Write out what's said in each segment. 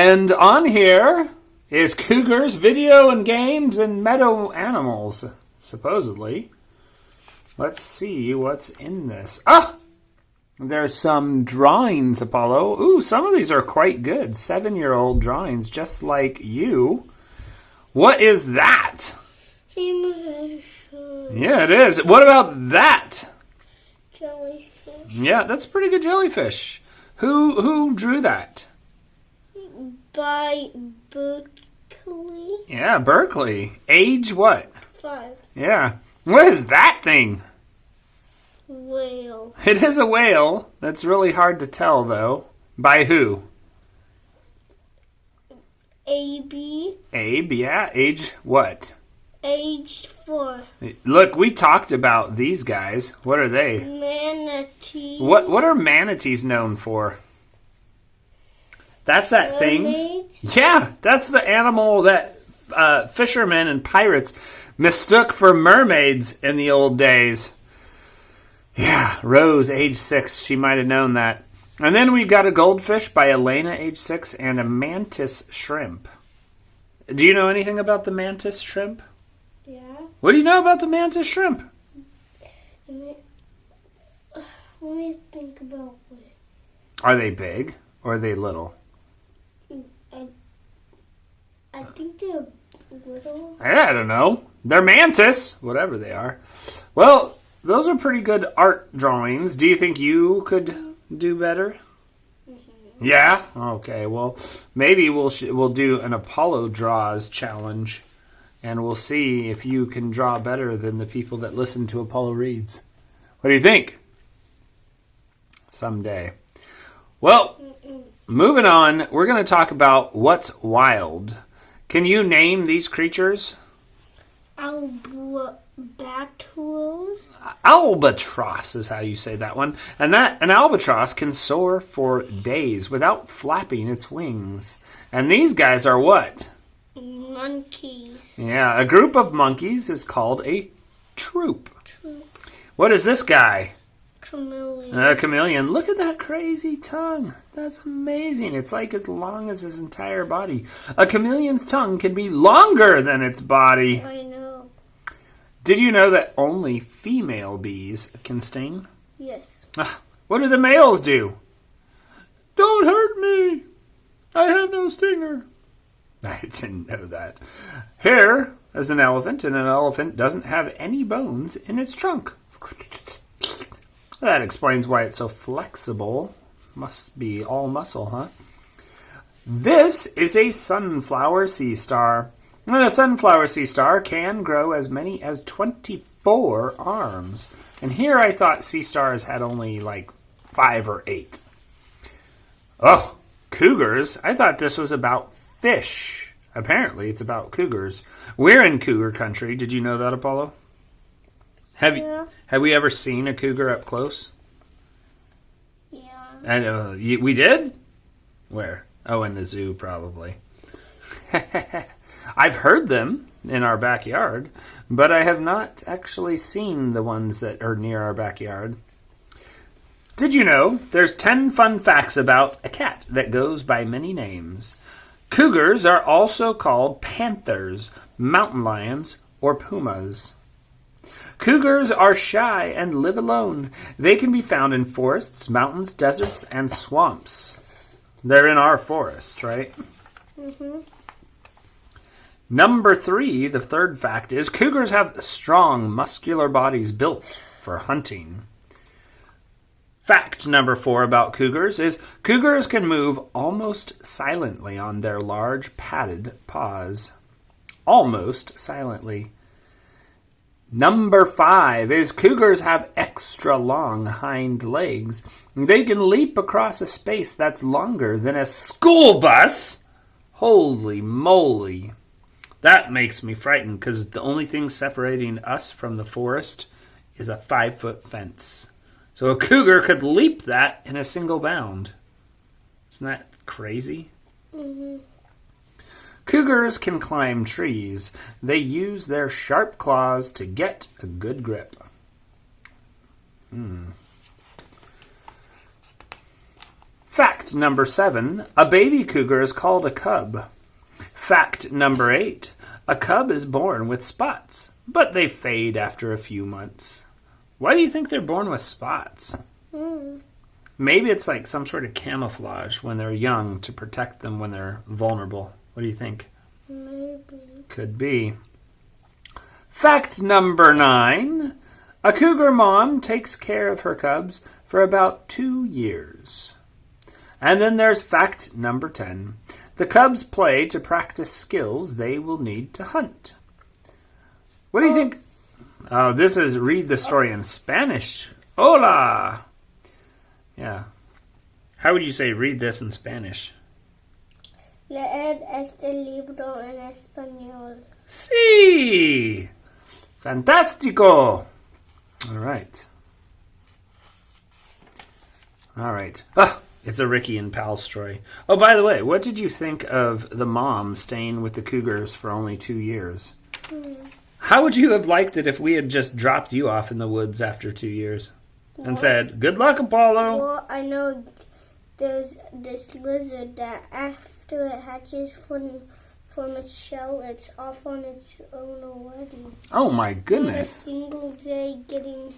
And on here is cougars, video and games, and meadow animals, supposedly. Let's see what's in this. Ah! There's some drawings, Apollo. Ooh, some of these are quite good. 7-year-old drawings, just like you. What is that? Yeah, it is. What about that? Jellyfish. Yeah, that's a pretty good jellyfish. Who drew that? By Berkeley. Yeah, Berkeley. Age what? 5. Yeah. What is that thing? Whale. It is a whale. That's really hard to tell, though. By who? AB. Abe, yeah. Age what? Age 4. Look, we talked about these guys. What are they? Manatee. What are manatees known for? That's that thing. Mermaids. Yeah, that's the animal that fishermen and pirates mistook for mermaids in the old days. Yeah, Rose, age 6. She might have known that. And then we've got a goldfish by Elena, age 6, and a mantis shrimp. Do you know anything about the mantis shrimp? Yeah. What do you know about the mantis shrimp? Let me think about what. Are they big or are they little? I think they're little. I don't know. They're mantis, whatever they are. Well, those are pretty good art drawings. Do you think you could do better? Mm-hmm. Yeah? Okay, well, maybe we'll do an Apollo Draws challenge, and we'll see if you can draw better than the people that listen to Apollo Reads. What do you think? Someday. Well, moving on, we're going to talk about what's wild. Can you name these creatures? Albatross. Albatross is how you say that one. And an albatross can soar for days without flapping its wings. And these guys are what? Monkeys. Yeah, a group of monkeys is called a troop. What is this guy? Chameleon. A chameleon. Look at that crazy tongue. That's amazing. It's like as long as his entire body. A chameleon's tongue can be longer than its body. I know. Did you know that only female bees can sting? Yes. What do the males do? Don't hurt me. I have no stinger. I didn't know that. Here is an elephant, and an elephant doesn't have any bones in its trunk. That explains why it's so flexible. Must be all muscle, huh? This is a sunflower sea star. And a sunflower sea star can grow as many as 24 arms. And here I thought sea stars had only like 5 or 8. Oh, cougars. I thought this was about fish. Apparently it's about cougars. We're in cougar country. Did you know that, Apollo? Have we ever seen a cougar up close? Yeah. And we did? Where? Oh, in the zoo, probably. I've heard them in our backyard, but I have not actually seen the ones that are near our backyard. Did you know there's 10 fun facts about a cat that goes by many names? Cougars are also called panthers, mountain lions, or pumas. Cougars are shy and live alone. They can be found in forests, mountains, deserts, and swamps. They're in our forest, right? Mm-hmm. Number 3, the third fact is cougars have strong, muscular bodies built for hunting. Fact number 4 about cougars is cougars can move almost silently on their large padded paws. Almost silently. Number 5 is cougars have extra long hind legs. They can leap across a space that's longer than a school bus. Holy moly. That makes me frightened because the only thing separating us from the forest is a 5-foot fence. So a cougar could leap that in a single bound. Isn't that crazy? Mm-hmm. Cougars can climb trees. They use their sharp claws to get a good grip. Fact number 7, a baby cougar is called a cub. Fact number 8, a cub is born with spots, but they fade after a few months. Why do you think they're born with spots? Maybe it's like some sort of camouflage when they're young to protect them when they're vulnerable. What do you think? Maybe. Could be. Fact number 9, a cougar mom takes care of her cubs for about 2 years. And then there's fact number 10. The cubs play to practice skills they will need to hunt. What do you think? Oh, this is read the story in Spanish. Hola! Yeah. How would you say read this in Spanish? Leer este libro en español. Sí! Fantástico! All right. All right. Ah, it's a Ricky and Pal story. Oh, by the way, what did you think of the mom staying with the cougars for only 2 years? How would you have liked it if we had just dropped you off in the woods after 2 years and said, good luck, Apollo? Well, I know there's this lizard that after it hatches from its shell, it's off on its own already. Oh, my Not a goodness. single day getting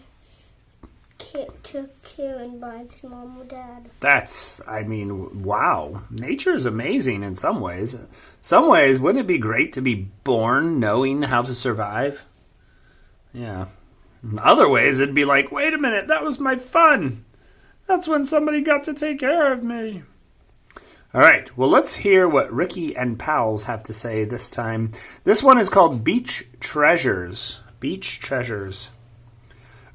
took care of by its mom or dad. That's, I mean, wow. Nature is amazing in some ways. Some ways, wouldn't it be great to be born knowing how to survive? Yeah. In other ways, it'd be like, wait a minute, that was my fun. That's when somebody got to take care of me. All right, well, let's hear what Ricky and Pals have to say this time. This one is called Beach Treasures. Beach Treasures.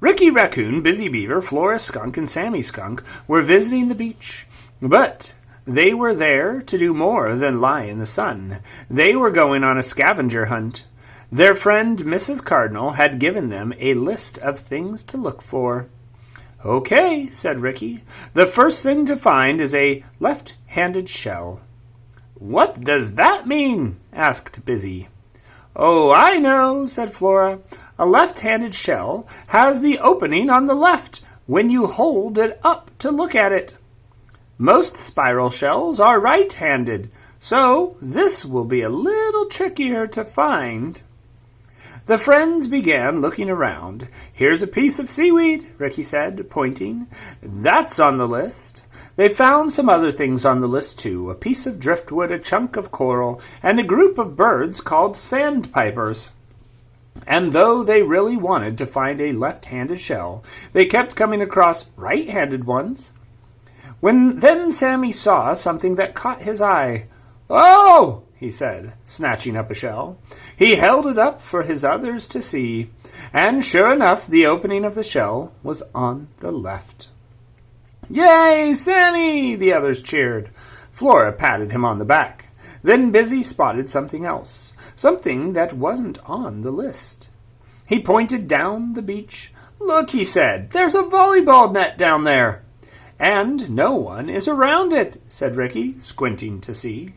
Ricky Raccoon, Busy Beaver, Flora Skunk, and Sammy Skunk were visiting the beach. But they were there to do more than lie in the sun. They were going on a scavenger hunt. Their friend Mrs. Cardinal had given them a list of things to look for. Okay, said Ricky. The first thing to find is a left-handed shell. What does that mean? Asked Busy. Oh, I know, said Flora. A left-handed shell has the opening on the left when you hold it up to look at it. Most spiral shells are right-handed, so this will be a little trickier to find. The friends began looking around. Here's a piece of seaweed, Ricky said, pointing. That's on the list. They found some other things on the list, too. A piece of driftwood, a chunk of coral, and a group of birds called sandpipers. And though they really wanted to find a left-handed shell, they kept coming across right-handed ones. Then Sammy saw something that caught his eye. Oh! he said, snatching up a shell. He held it up for his others to see, and sure enough, the opening of the shell was on the left. Yay, Sammy! The others cheered. Flora patted him on the back. Then Busy spotted something else, something that wasn't on the list. He pointed down the beach. Look, he said, there's a volleyball net down there. And no one is around it, said Ricky, squinting to see.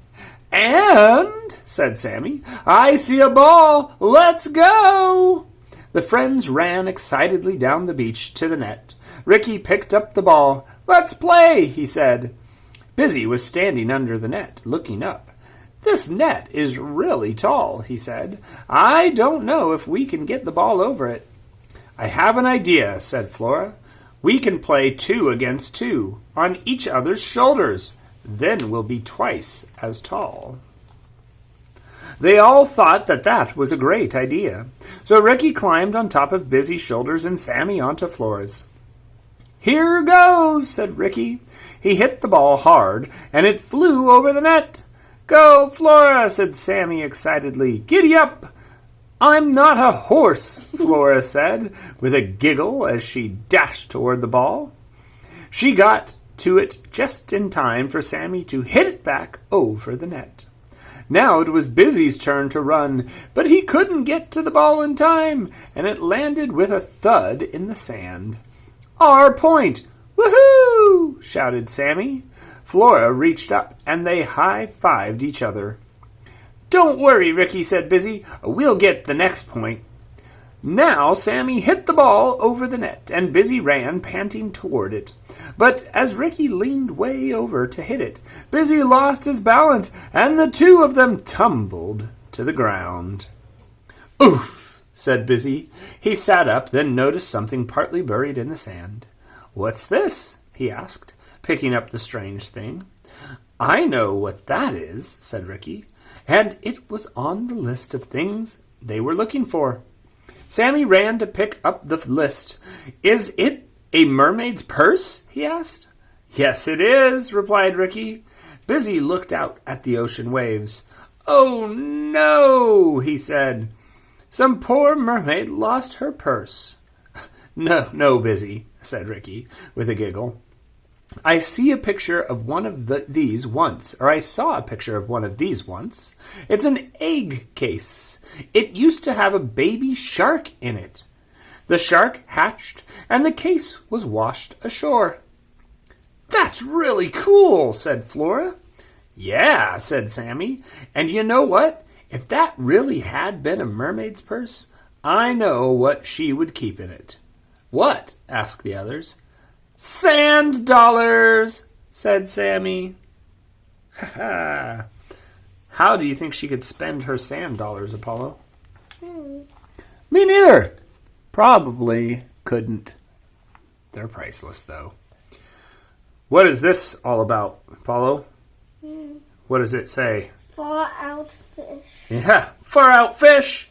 And, said Sammy, I see a ball. Let's go! The friends ran excitedly down the beach to the net. Ricky picked up the ball. Let's play, he said. Busy was standing under the net, looking up. This net is really tall, he said. I don't know if we can get the ball over it. I have an idea, said Flora. We can play 2 against 2 on each other's shoulders. Then we'll be twice as tall. They all thought that was a great idea. So Ricky climbed on top of Busy's shoulders and Sammy onto Flora's. Here goes, said Ricky. He hit the ball hard, and it flew over the net. Go, Flora, said Sammy excitedly. Giddy up! I'm not a horse, Flora said, with a giggle as she dashed toward the ball. She got to it just in time for Sammy to hit it back over the net. Now it was Busy's turn to run, but he couldn't get to the ball in time, and it landed with a thud in the sand. Our point! Woohoo! Shouted Sammy. Flora reached up, and they high-fived each other. Don't worry, Ricky, said Busy. We'll get the next point. Now Sammy hit the ball over the net, and Busy ran, panting toward it. But as Ricky leaned way over to hit it, Busy lost his balance, and the two of them tumbled to the ground. "Oof," said Busy. He sat up, then noticed something partly buried in the sand. "What's this?" he asked, picking up the strange thing. "I know what that is," said Ricky, and it was on the list of things they were looking for. Sammy ran to pick up the list. "Is it a mermaid's purse?" he asked. "Yes, it is," replied Ricky. Busy looked out at the ocean waves. "Oh, no," he said. "Some poor mermaid lost her purse." No, Busy," said Ricky, with a giggle. I saw a picture of one of these once. It's an egg case. It used to have a baby shark in it. The shark hatched, and the case was washed ashore." "That's really cool," said Flora. "Yeah," said Sammy. "And you know what? If that really had been a mermaid's purse, I know what she would keep in it." "What?" asked the others. "Sand dollars," said Sammy. Ha! How do you think she could spend her sand dollars, Apollo? Me neither. Probably couldn't. They're priceless, though. What is this all about, Apollo? What does it say? Far out fish. Yeah, far out fish.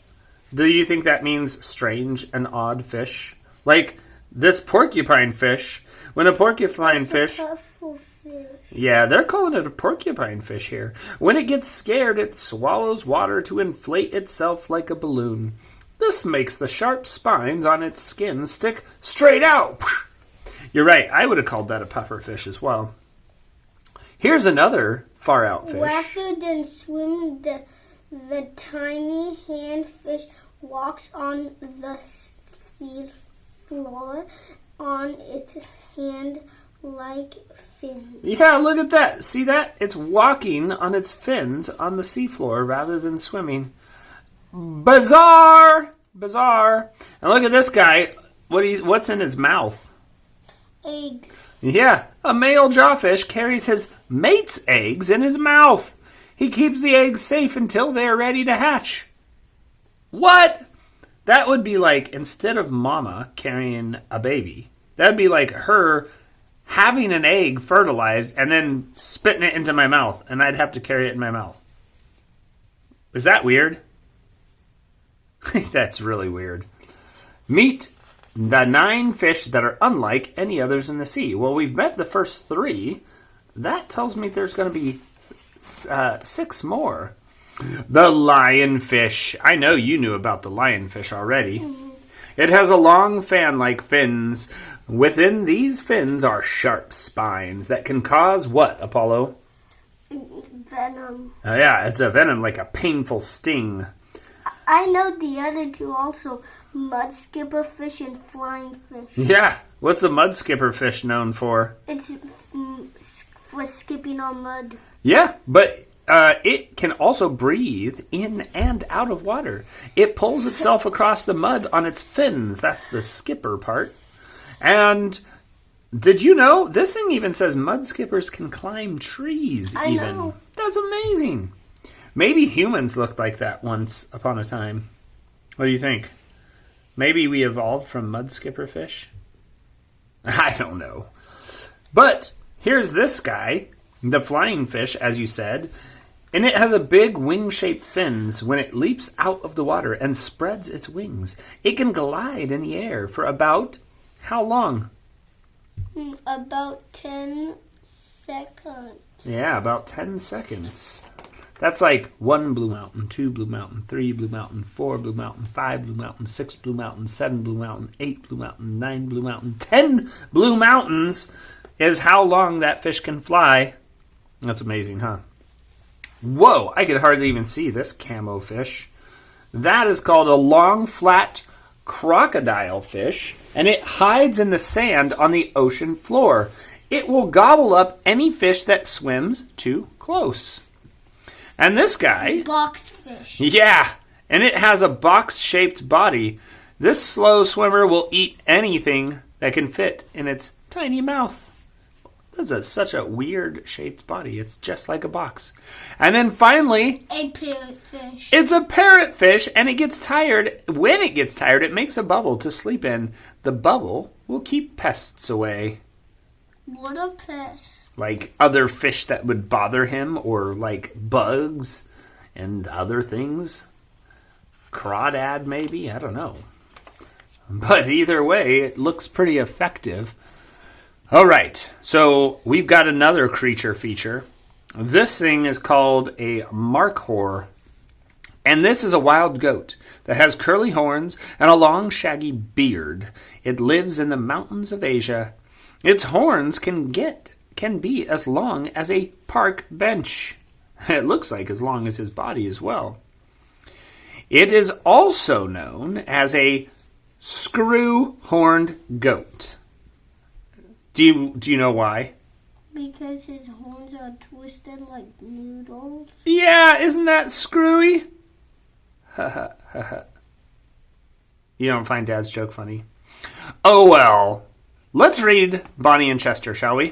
Do you think that means strange and odd fish? Like this porcupine fish. When a porcupine fish... Pufferfish. Yeah, they're calling it a porcupine fish here. When it gets scared, it swallows water to inflate itself like a balloon. This makes the sharp spines on its skin stick straight out. You're right, I would have called that a pufferfish as well. Here's another far-out fish. Rather than swim, the tiny handfish walks on the sea floor on its hand-like fins. Yeah, look at that. See that? It's walking on its fins on the seafloor rather than swimming. Bizarre! Bizarre. And look at this guy. What's in his mouth? Eggs. Yeah, a male jawfish carries his mate's eggs in his mouth. He keeps the eggs safe until they're ready to hatch. What? That would be like, instead of mama carrying a baby, that'd be like her having an egg fertilized and then spitting it into my mouth, and I'd have to carry it in my mouth. Is that weird? That's really weird. Meet the 9 fish that are unlike any others in the sea. Well, we've met the first 3. That tells me there's going to be 6 more. The lionfish. I know you knew about the lionfish already. It has a long fan-like fins. Within these fins are sharp spines that can cause what, Apollo? Venom. Oh, yeah, it's a venom, like a painful sting. I know the other 2 also. Mud skipper fish and flying fish. Yeah, what's the mud skipper fish known for? It's for skipping on mud. Yeah, but it can also breathe in and out of water. It pulls itself across the mud on its fins. That's the skipper part. And did you know, this thing even says mud skippers can climb trees I even. know. That's amazing. Maybe humans looked like that once upon a time. What do you think? Maybe we evolved from mud skipper fish? I don't know. But here's this guy, the flying fish, as you said, and it has a big wing-shaped fins. When it leaps out of the water and spreads its wings, it can glide in the air for about how long? About 10 seconds. Yeah, about 10 seconds. That's like 1 Blue Mountain, 2 Blue Mountain, 3 Blue Mountain, 4 Blue Mountain, 5 Blue Mountain, 6 Blue Mountain, 7 Blue Mountain, 8 Blue Mountain, 9 Blue Mountain, 10 Blue Mountains is how long that fish can fly. That's amazing, huh? Whoa, I could hardly even see this camo fish. That is called a long, flat crocodile fish, and it hides in the sand on the ocean floor. It will gobble up any fish that swims too close. And this guy... Boxfish. Yeah, and it has a box-shaped body. This slow swimmer will eat anything that can fit in its tiny mouth. That's such a weird shaped body. It's just like a box. And then finally, A parrotfish. it's a parrotfish, and it gets tired. When it gets tired, it makes a bubble to sleep in. The bubble will keep pests away. What a pest. Like other fish that would bother him, or like bugs and other things. Crawdad, maybe? I don't know. But either way, it looks pretty effective. All right, so we've got another creature feature. This thing is called a markhor. And this is a wild goat that has curly horns and a long shaggy beard. It lives in the mountains of Asia. Its horns can be as long as a park bench. It looks like as long as his body as well. It is also known as a screw-horned goat. Do you know why? Because his horns are twisted like noodles. Yeah, isn't that screwy? You don't find Dad's joke funny? Oh well. Let's read Bonnie and Chester, shall we?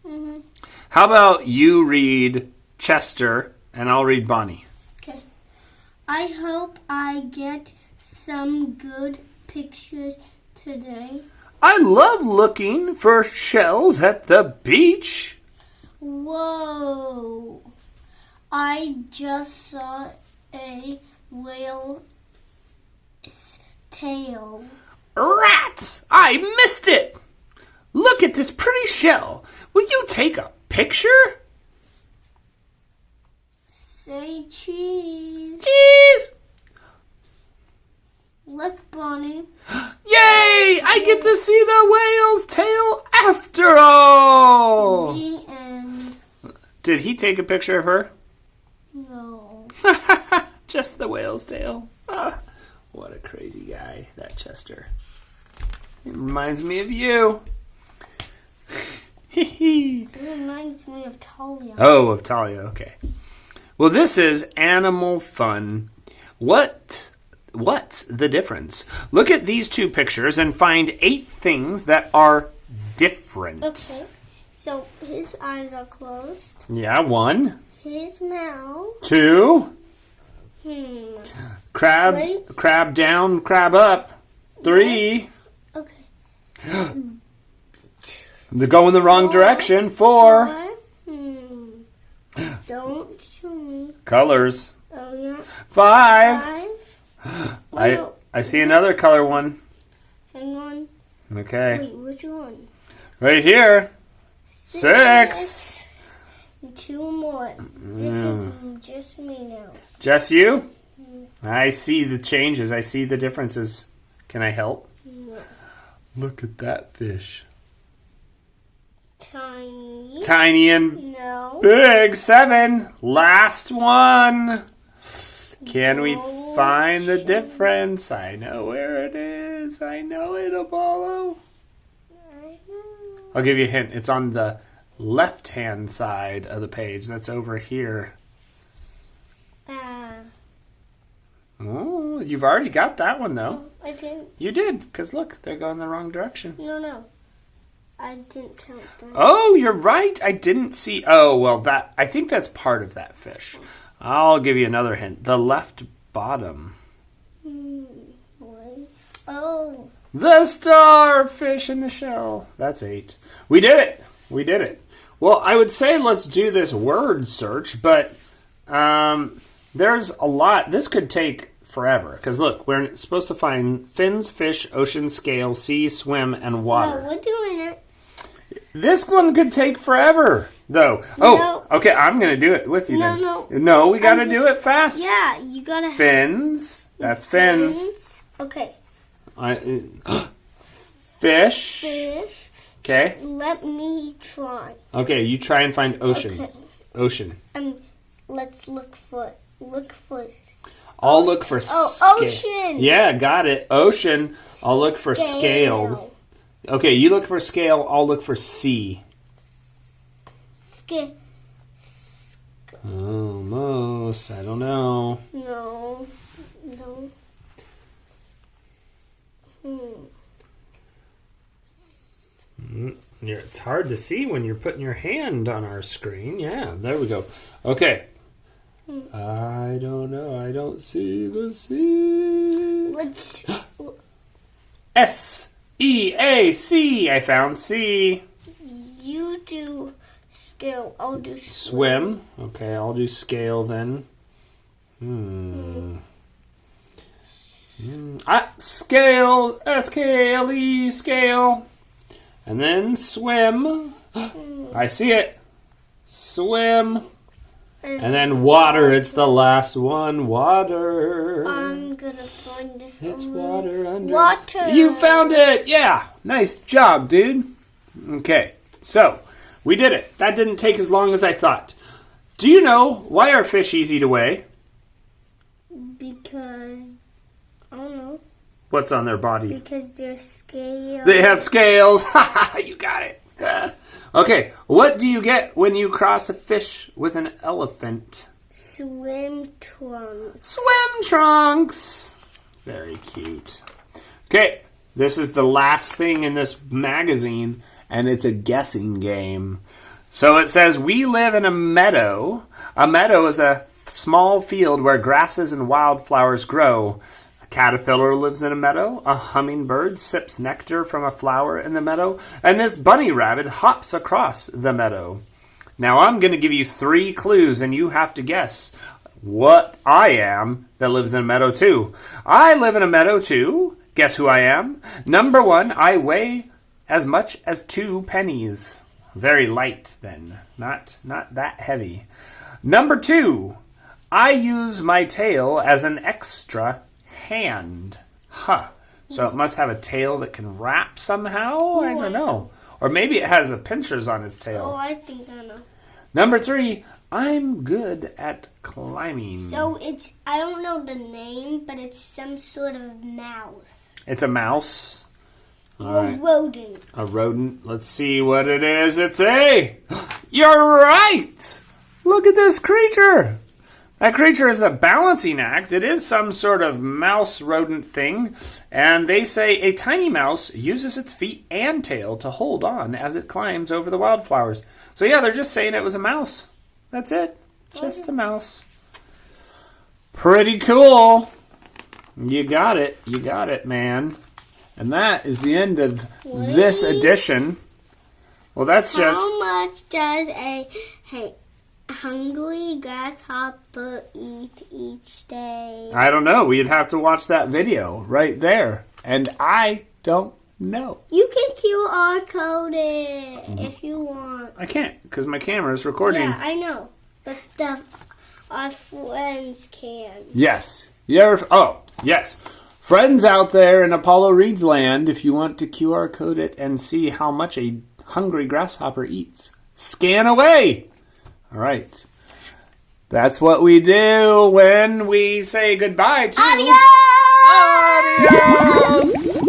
Mm-hmm. How about you read Chester and I'll read Bonnie? Okay. I hope I get some good pictures today. I love looking for shells at the beach. Whoa. I just saw a whale's tail. Rats! I missed it! Look at this pretty shell. Will you take a picture? Say cheese. Cheese! Look, Bonnie. Yay! I get to see the whale's tail after all! The end. Did he take a picture of her? No. Just the whale's tail. Ah, what a crazy guy, that Chester. It reminds me of you. It reminds me of Talia. Oh, of Talia, okay. Well, this is animal fun. What's the difference? Look at these two pictures and find 8 things that are different. Okay. So his eyes are closed. Yeah, 1. His mouth. 2. Crab, Wait. crab down, crab up. 3. Okay. They're going the wrong direction. 4. Don't show me. Colors. Oh yeah. 5. 5. I see another color one. Hang on. Okay. Wait, which one? Right here. 6. 2 more. This is just me now. Just you? I see the changes. I see the differences. Can I help? No. Look at that fish. Tiny. Tiny and No. big. 7. Last one. Can we find the difference? I know where it is. I know it, Apollo. I know. I'll give you a hint. It's on the left-hand side of the page. That's over here. Oh, you've already got that one, though. I didn't. You did, because look, they're going the wrong direction. No. I didn't count that. Oh, you're right. I didn't see. Oh, well, I think that's part of that fish. I'll give you another hint. The left bottom. Wait. Oh. The starfish in the shell. That's 8. We did it. We did it. Well, I would say let's do this word search, but there's a lot. This could take forever. Because look, we're supposed to find fins, fish, ocean, scale, sea, swim, and water. No, we're doing it. This one could take forever, though. No. Oh, okay, I'm going to do it with you then. No. No, we got to do it fast. Yeah, you gotta have Fins. That's fins. Okay. Fish. Fish. Okay. Let me try. Okay, you try and find ocean. Okay. Ocean. Let's look for. I'll look for scale. Ocean. Yeah, got it. Ocean. I'll look for scaled. Okay, you look for scale. I'll look for sea. Almost. I don't know. No. It's hard to see when you're putting your hand on our screen. Yeah, there we go. Okay. I don't know. I don't see the C. Which S-E-A-C. I found C. you do scale, I'll do Swim. Okay, I'll do scale then. Scale. S-K-A-L-E. Scale. And then swim. I see it. Swim. And then water. It's the last one. Water. I'm gonna find this. It's water under. Water. You found it. Yeah. Nice job, dude. Okay. So, we did it. That didn't take as long as I thought. Do you know why are fish easy to weigh? Because, I don't know. What's on their body? Because they're scales. They have scales. You got it. Okay. What do you get when you cross a fish with an elephant? Swim trunks. Swim trunks. Very cute. Okay. This is the last thing in this magazine, and it's a guessing game. So it says, we live in a meadow. A meadow is a small field where grasses and wildflowers grow. A caterpillar lives in a meadow. A hummingbird sips nectar from a flower in the meadow. And this bunny rabbit hops across the meadow. Now I'm going to give you 3 clues, and you have to guess what I am that lives in a meadow too. I live in a meadow too. Guess who I am? Number 1, I weigh as much as 2 pennies. Very light then, not that heavy. Number 2, I use my tail as an extra hand. So it must have a tail that can wrap somehow? I don't know. Or maybe it has a pinchers on its tail. Oh, I think I know. Number 3, I'm good at climbing. So it's, I don't know the name, but it's some sort of mouse. It's a mouse. All Or right. rodent. A rodent. Let's see what it is. It's a... You're right! Look at this creature! That creature is a balancing act. It is some sort of mouse rodent thing. And they say a tiny mouse uses its feet and tail to hold on as it climbs over the wildflowers. So yeah, they're just saying it was a mouse. That's it. Just a mouse. Pretty cool. You got it. You got it, man. And that is the end of this edition. Well, that's just... How much does a hungry grasshopper eat each day? I don't know. We'd have to watch that video right there. And I don't know. You can QR code it if you want. I can't because my camera is recording. Yeah, I know. But our friends can. Yes. Yes. Friends out there in Apollo Reed's land, if you want to QR code it and see how much a hungry grasshopper eats, scan away. All right. That's what we do when we say goodbye to... Adios! Adios!